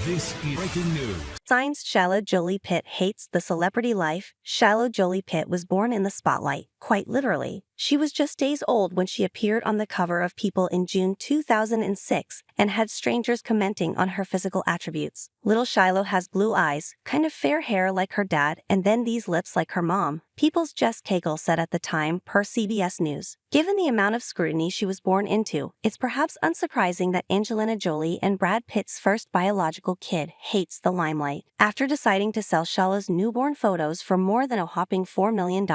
This is breaking news. Signs Shiloh Jolie-Pitt hates the celebrity life. Shiloh Jolie-Pitt was born in the spotlight, quite literally. She was just days old when she appeared on the cover of People in June 2006 and had strangers commenting on her physical attributes. Little Shiloh has blue eyes, kind of fair hair like her dad, and then these lips like her mom. People's Jess Cagle said at the time, per CBS News. Given the amount of scrutiny she was born into, it's perhaps unsurprising that Angelina Jolie and Brad Pitt's first biological kid hates the limelight. After deciding to sell Shiloh's newborn photos for more than a whopping $4 million,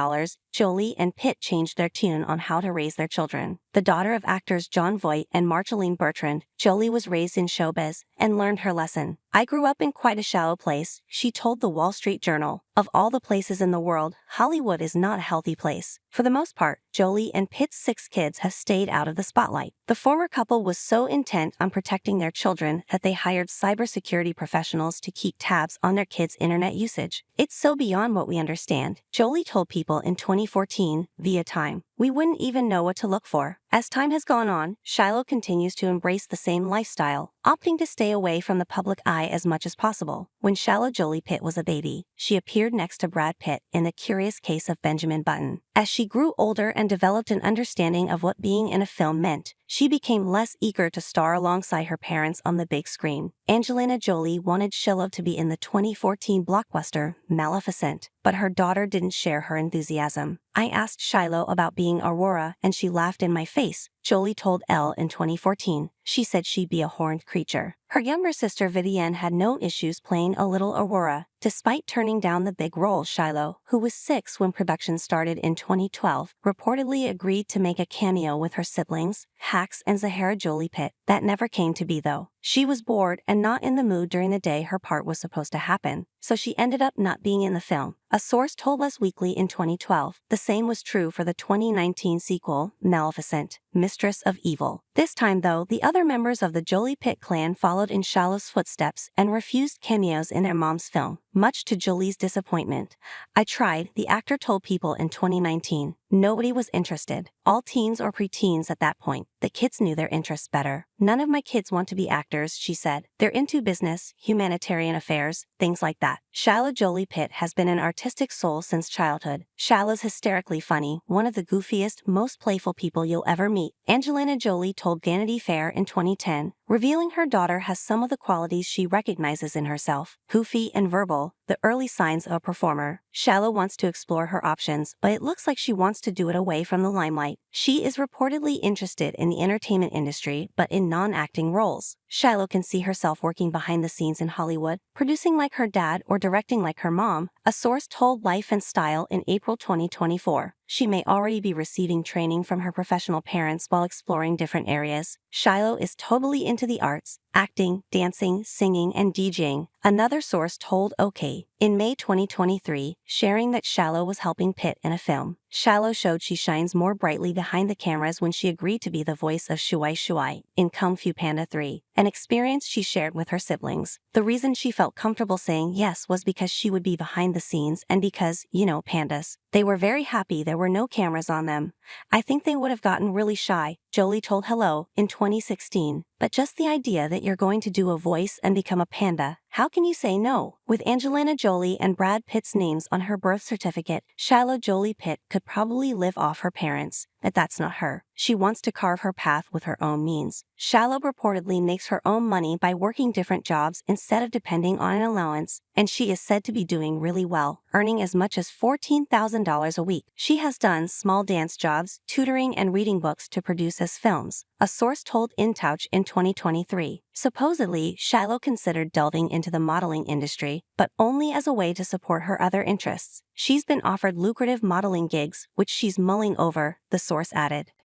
Jolie and Pitt changed their tune on how to raise their children. The daughter of actors Jon Voight and Marceline Bertrand, Jolie was raised in showbiz and learned her lesson. "I grew up in quite a shallow place," she told the Wall Street Journal. "Of all the places in the world, Hollywood is not a healthy place." For the most part, Jolie and Pitt's 6 kids have stayed out of the spotlight. The former couple was so intent on protecting their children that they hired cybersecurity professionals to keep tabs on their kids' internet usage. "It's so beyond what we understand," Jolie told People in 2014 via Time. "We wouldn't even know what to look for." As time has gone on, Shiloh continues to embrace the same lifestyle, opting to stay away from the public eye as much as possible. When Shiloh Jolie-Pitt was a baby, she appeared next to Brad Pitt in The Curious Case of Benjamin Button. As she grew older and developed an understanding of what being in a film meant, she became less eager to star alongside her parents on the big screen. Angelina Jolie wanted Shiloh to be in the 2014 blockbuster Maleficent, but her daughter didn't share her enthusiasm. "I asked Shiloh about being Aurora and she laughed in my face," Jolie told Elle in 2014. "She said she'd be a horned creature." Her younger sister Vivienne had no issues playing a little Aurora, despite turning down the big role. Shiloh, who was 6 when production started in 2012, reportedly agreed to make a cameo with her siblings, Hax and Zahara Jolie-Pitt. That never came to be though. She was bored and not in the mood during the day her part was supposed to happen, so she ended up not being in the film. A source told Us Weekly in 2012. The same was true for the 2019 sequel, Maleficent, Mistress of Evil. This time though, the other members of the Jolie-Pitt clan followed in Shiloh's footsteps and refused cameos in their mom's film, much to Jolie's disappointment. "I tried," the actor told People in 2019. "Nobody was interested. All teens or preteens at that point. The kids knew their interests better. None of my kids want to be actors," she said. "They're into business, humanitarian affairs, things like that." Shiloh Jolie-Pitt has been an artistic soul since childhood. Shiloh's hysterically funny, one of the goofiest, most playful people you'll ever meet. Angelina Jolie told Vanity Fair in 2010, revealing her daughter has some of the qualities she recognizes in herself: goofy and verbal, the early signs of a performer. Shiloh wants to explore her options, but it looks like she wants to do it away from the limelight. She is reportedly interested in the entertainment industry, but in non-acting roles. Shiloh can see herself working behind the scenes in Hollywood, producing like her dad or directing like her mom, a source told Life and Style in April 2024. She may already be receiving training from her professional parents while exploring different areas. Shiloh is totally into the arts, acting, dancing, singing, and DJing, another source told OK. In May 2023, sharing that Shiloh was helping Pitt in a film. Shiloh showed she shines more brightly behind the cameras when she agreed to be the voice of Shui Shui in Kung Fu Panda 3, an experience she shared with her siblings. The reason she felt comfortable saying yes was because she would be behind the scenes and because, pandas. "They were very happy there were no cameras on them. I think they would have gotten really shy," Jolie told Hello in 2016. "But just the idea that you're going to do a voice and become a panda, how can you say no?" With Angelina Jolie and Brad Pitt's names on her birth certificate, Shiloh Jolie-Pitt could probably live off her parents, but that's not her. She wants to carve her path with her own means. Shiloh reportedly makes her own money by working different jobs instead of depending on an allowance, and she is said to be doing really well, earning as much as $14,000 a week. She has done small dance jobs, tutoring, and reading books to produce as films, a source told InTouch in 2023. Supposedly, Shiloh considered delving into the modeling industry, but only as a way to support her other interests. She's been offered lucrative modeling gigs, which she's mulling over, the source added.